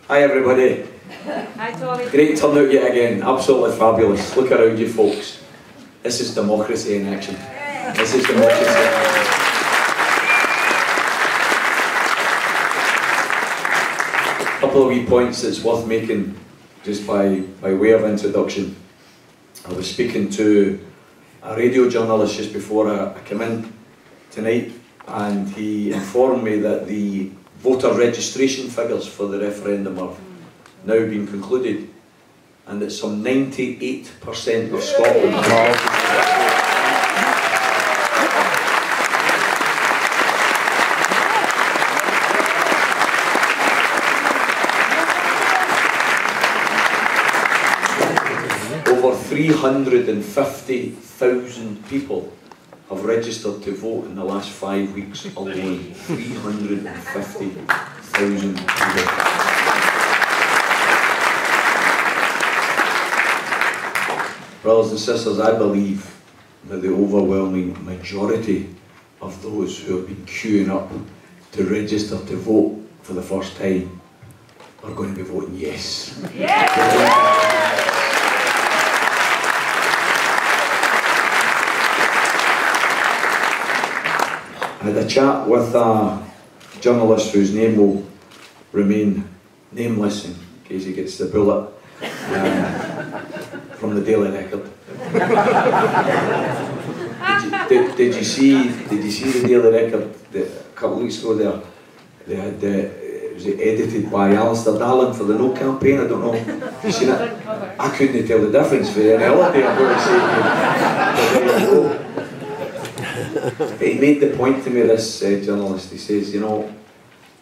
Hi everybody. Hi Tommy. Great turnout yet again, absolutely fabulous. Look around you folks. This is democracy in action. This is democracy in action. A couple of wee points that's worth making just by way of introduction. I was speaking to a radio journalist just before I came in tonight, and he informed me that the voter registration figures for the referendum have now been concluded, and that some 98% of Scotland over 350,000 people have registered to vote in the last 5 weeks alone. 350,000 people. Brothers and sisters, I believe that the overwhelming majority of those who have been queuing up to register to vote for the first time are going to be voting yes. I had a chat with a journalist whose name will remain nameless in case he gets the bullet, from the Daily Record. Did you see the Daily Record a couple of weeks ago there? They had it was edited by Alistair Darling for the No campaign. I don't know. Have you seen it? I couldn't tell the difference for any other day, I'm going to say. He made the point to me, this journalist, he says, you know,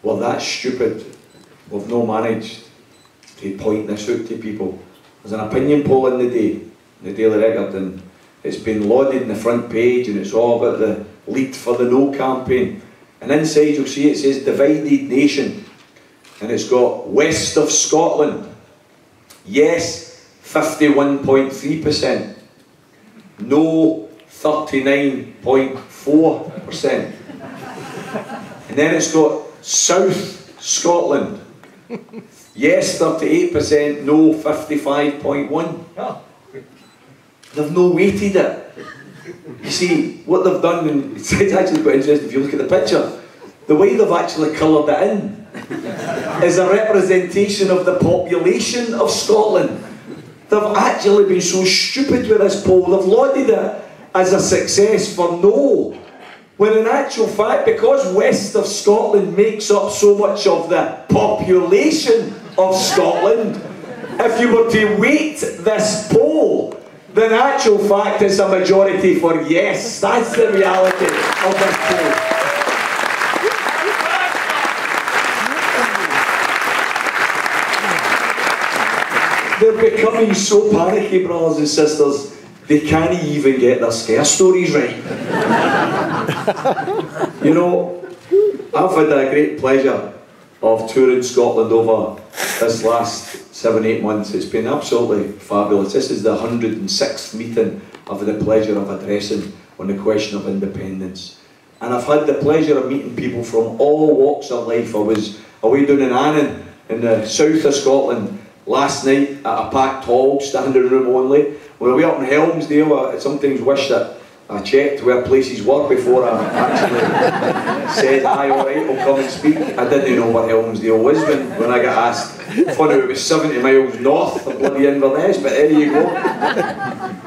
we're that stupid, we've not managed to point this out to people. There's an opinion poll in the Daily Record, and it's been lauded in the front page, and it's all about the lead for the No campaign. And inside you'll see it says divided nation, and it's got west of Scotland, yes 51.3%, no 39.4%. And then it's got South Scotland, yes 38%, no 55.1%. They've no weighted it. You see, what they've done, and it's actually quite interesting if you look at the picture, the way they've actually coloured it in is a representation of the population of Scotland. They've actually been so stupid with this poll, they've lauded it as a success for no, when in actual fact, because west of Scotland makes up so much of the population of Scotland, if you were to weight this poll, then in actual fact it's a majority for yes. That's the reality of this poll. They're becoming so panicky, brothers and sisters, they can't even get their scare stories right. You know, I've had a great pleasure of touring Scotland over this last 7-8 months. It's been absolutely fabulous. This is the 106th meeting I've had the pleasure of addressing on the question of independence. And I've had the pleasure of meeting people from all walks of life. I was away down in Annan, in the south of Scotland, last night at a packed hall, standing room only. When we were up in Helmsdale, I sometimes wish that I checked where places were before I actually said, "Aye, alright, I'll come and speak." I didn't know what Helmsdale was when I got asked. Funny, it was 70 miles north of bloody Inverness, but there you go.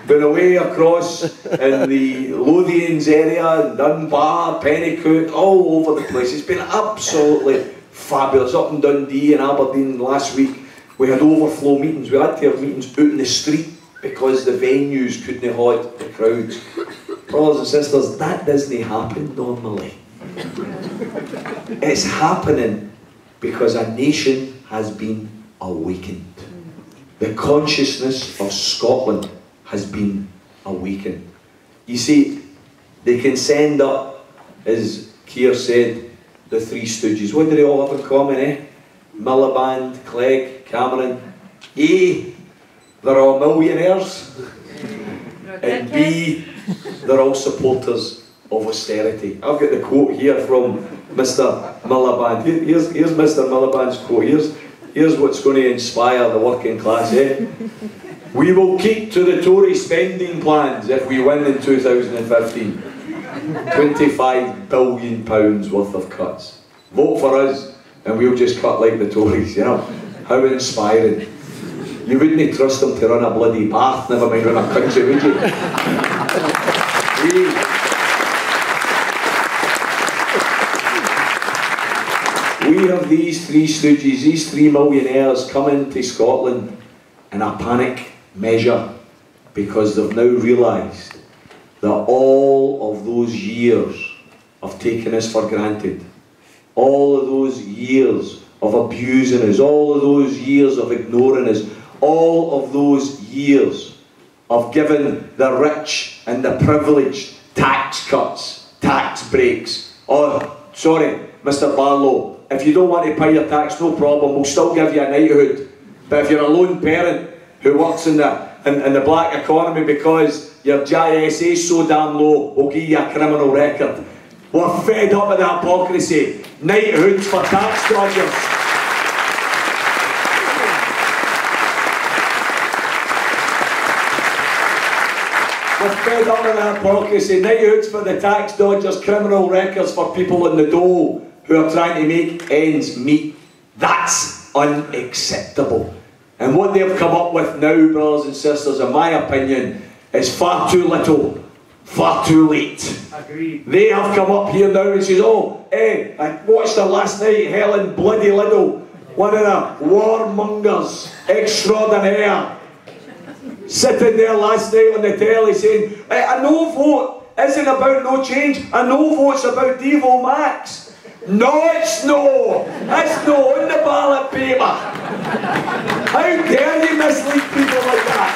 Been away across in the Lothians area, Dunbar, Pennycook, all over the place. It's been absolutely fabulous. Up in Dundee and Aberdeen last week, we had overflow meetings. We had to have meetings out in the street because the venues couldn't hold the crowds. Brothers and sisters, that doesn't happen normally. It's happening because a nation has been awakened. The consciousness of Scotland has been awakened. You see, they can send up, as Keir said, the Three Stooges. What do they all have in common, eh? Miliband, Clegg, Cameron. A, they're all millionaires. And B, they're all supporters of austerity. I've got the quote here from Mr. Miliband. Here's Mr. Miliband's quote. Here's Here's what's going to inspire the working class, eh? We will keep to the Tory spending plans if we win in 2015. £25 billion worth of cuts. Vote for us and we'll just cut like the Tories, you know. How inspiring. You wouldn't trust them to run a bloody bath, never mind run a country, would you? We have these three stooges, these three millionaires coming to Scotland in a panic measure because they've now realised that all of those years of taking us for granted, all of those years of abusing us, all of those years of ignoring us, all of those years of giving the rich and the privileged tax cuts, tax breaks. Oh, sorry, Mr. Barlow, if you don't want to pay your tax, no problem, we'll still give you a knighthood. But if you're a lone parent who works in the black economy because your GISA is so damn low, we'll give you a criminal record. We're fed up with the hypocrisy. Knighthoods for tax dodgers. We're fed up with the hypocrisy. Knighthoods for the tax dodgers, criminal records for people in the dole who are trying to make ends meet. That's unacceptable. And what they've come up with now, brothers and sisters, in my opinion, is far too little, far too late. Agreed. They have come up here now and says, oh, I watched her last night, Helen Bloody Liddell, one of the warmongers extraordinaire, sitting there last night on the telly saying, a no vote isn't about no change, a no vote's about Devo Max. No, it's no. It's no on the ballot paper. How dare you mislead people like that?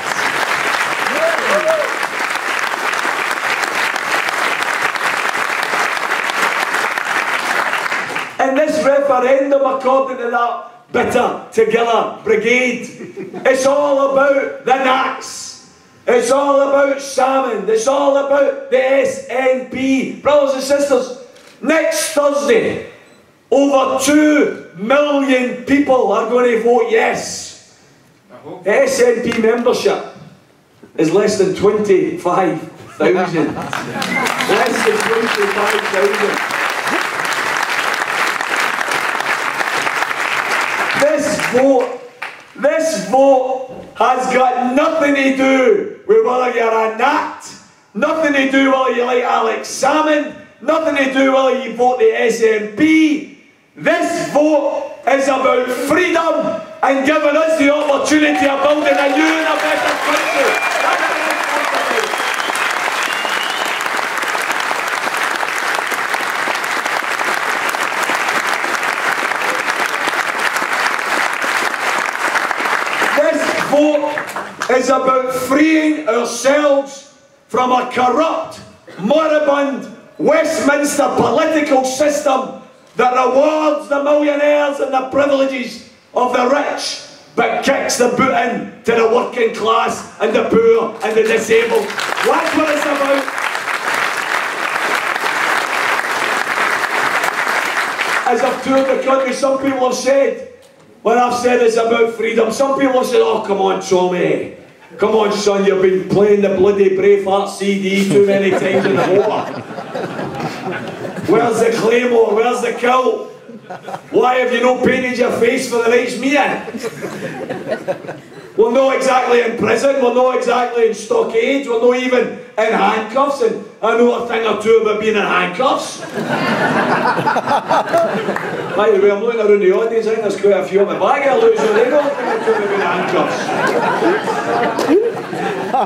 And this referendum, according to that bitter together brigade, it's all about the Nats. It's all about salmon. It's all about the SNP. Brothers and sisters, next Thursday, over 2 million people are going to vote yes. The SNP membership is less than 25,000. Less than 25,000. This vote has got nothing to do with whether you're a Nat, nothing to do whether you like Alex Salmon, nothing to do whether you vote the SNP. This vote is about freedom and giving us the opportunity of building a new and a better country. This vote is about freeing ourselves from a corrupt, moribund Westminster political system that rewards the millionaires and the privileges of the rich, but kicks the boot in to the working class and the poor and the disabled. That's what it's about. As I've toured the country, some people have said, when I've said it's about freedom, some people have said, oh, come on, Tommy. Come on, son, you've been playing the bloody Braveheart CD too many times in the water. Where's the claymore? Where's the kilt? Why have you not painted your face for the night's meeting? We're not exactly in prison, we're not exactly in stockades, we're not even in handcuffs, and I know a thing or two about being in handcuffs. By the way, I'm looking around the audience, I think there's quite a few of my bag of losers, they know a thing or two about handcuffs.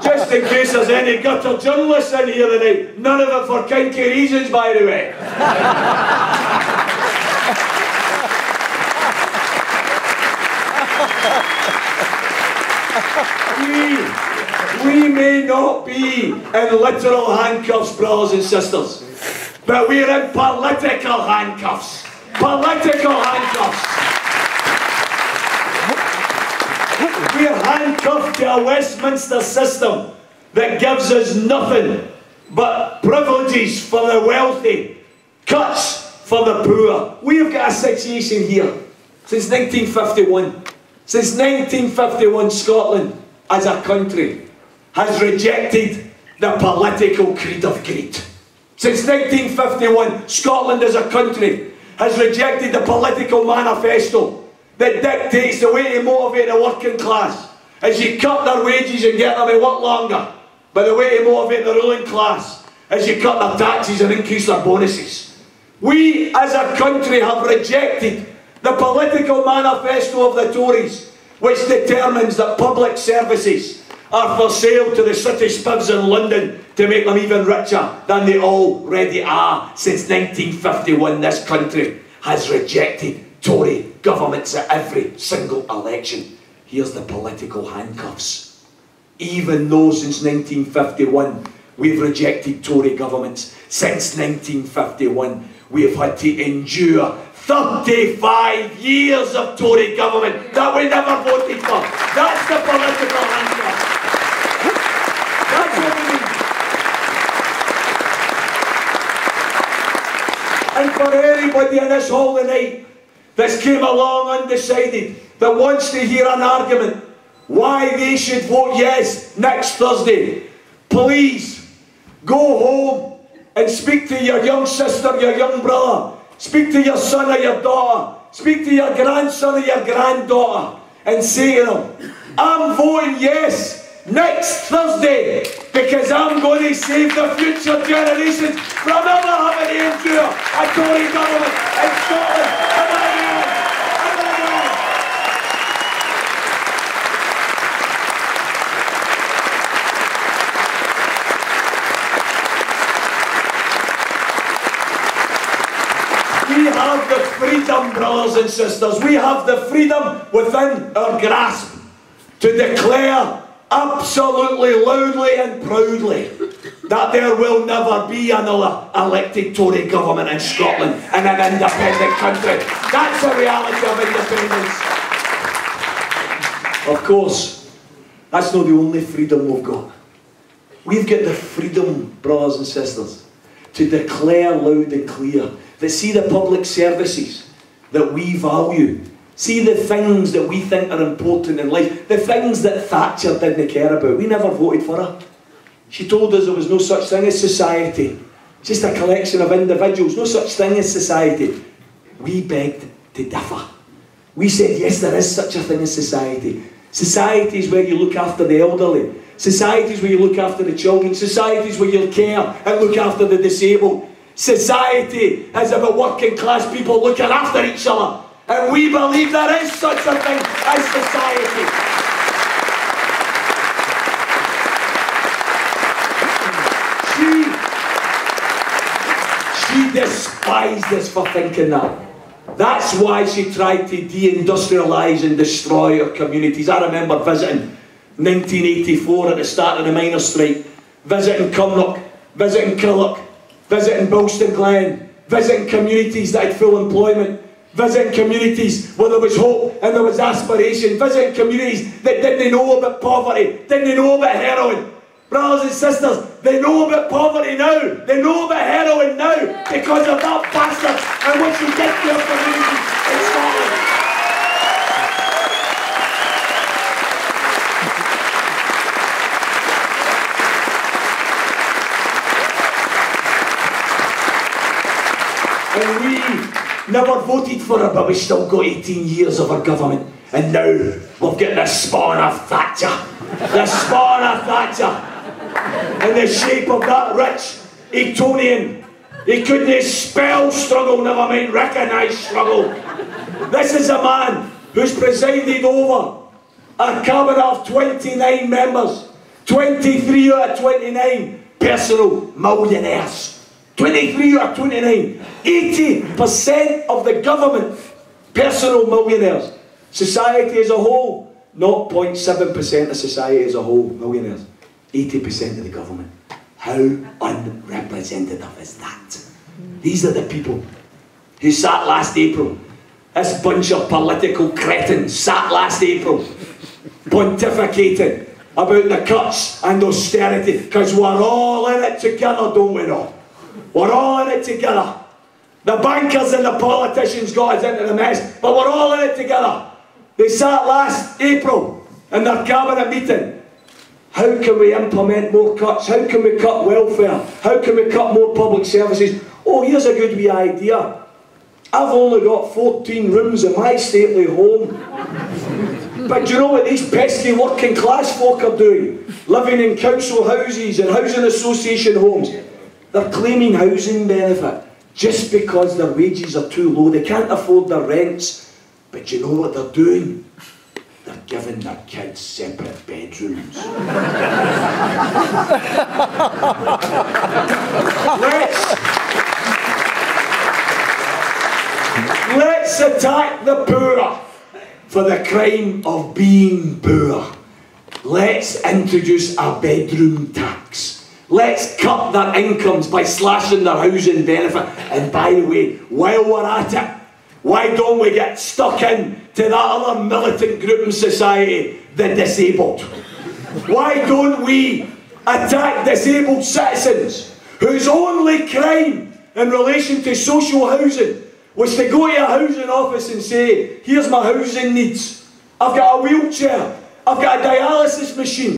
Just in case there's any gutter journalists in here tonight, none of it for kinky reasons, by the way. We may not be in literal handcuffs, brothers and sisters, but we're in political handcuffs. Political handcuffs. We're handcuffed to a Westminster system that gives us nothing but privileges for the wealthy, cuts for the poor. We've got a situation here Since 1951. Since 1951, Scotland, as a country, has rejected the political creed of greed. Since 1951, Scotland as a country has rejected the political manifesto that dictates the way to motivate the working class as you cut their wages and get them to work longer, but the way to motivate the ruling class as you cut their taxes and increase their bonuses. We as a country have rejected the political manifesto of the Tories, which determines that public services are for sale to the city spivs in London to make them even richer than they already are. Since 1951, this country has rejected Tory governments at every single election. Here's the political handcuffs. Even though since 1951 we've rejected Tory governments, since 1951 we have had to endure 35 years of Tory government that we never voted for. That's the political handcuffs. That's what we need. And for anybody in this hall tonight that's came along undecided, that wants to hear an argument why they should vote yes next Thursday, please go home and speak to your young sister, your young brother, speak to your son or your daughter, speak to your grandson or your granddaughter, and say to them, I'm voting yes next Thursday because I'm going to save the future generations from ever having to endure a Tory government in Scotland ever again. Ever again. We have the freedom, brothers and sisters, we have the freedom within our grasp to declare absolutely loudly and proudly that there will never be another elected Tory government in Scotland in an independent country. That's the reality of independence. Of course, that's not the only freedom we've got. We've got the freedom, brothers and sisters, to declare loud and clear that see the public services that we value, see the things that we think are important in life, the things that Thatcher didn't care about. We never voted for her. She told us there was no such thing as society, just a collection of individuals, no such thing as society. We begged to differ. We said, yes, there is such a thing as society. Society is where you look after the elderly. Society is where you look after the children. Society is where you care and look after the disabled. Society is about working class people looking after each other. And we believe there is such a thing as society. She despised us for thinking that. That's why she tried to deindustrialise and destroy our communities. I remember visiting 1984 at the start of the miners' strike, visiting Cumnock, visiting Killock, visiting Bilston Glen, visiting communities that had full employment, visiting communities where there was hope and there was aspiration, visiting communities that didn't know about poverty, didn't know about heroin. Brothers and sisters, they know about poverty now, they know about heroin now because of that bastard and what you did to your communities in Scotland. And we never voted for her, but we still got 18 years of her government. And now we've got the spawn of Thatcher. The spawn of Thatcher. In the shape of that rich Etonian. He couldn't spell struggle, never mind recognise struggle. This is a man who's presided over a cabinet of 29 members. 23 out of 29 personal millionaires. 23 out of 29. 80% of the government personal millionaires. Society as a whole, 0.7% of society as a whole millionaires. 80% of the government. How unrepresentative is that? These are the people who sat last April. This bunch of political cretins sat last April pontificating about the cuts and austerity because we're all in it together, don't we know? We're all in it together. The bankers and the politicians got us into the mess, but we're all in it together. They sat last April in their cabinet meeting. How can we implement more cuts? How can we cut welfare? How can we cut more public services? Oh, here's a good wee idea. I've only got 14 rooms in my stately home. But do you know what these pesky working class folk are doing? Living in council houses and housing association homes. They're claiming housing benefit just because their wages are too low. They can't afford their rents. But do you know what they're doing? They're giving their kids separate bedrooms. Let's attack the poor for the crime of being poor. Let's introduce a bedroom tax. Let's cut their incomes by slashing their housing benefit. And by the way, while we're at it, why don't we get stuck in to that other militant group in society, the disabled? Why don't we attack disabled citizens whose only crime in relation to social housing was to go to a housing office and say, here's my housing needs. I've got a wheelchair. I've got a dialysis machine.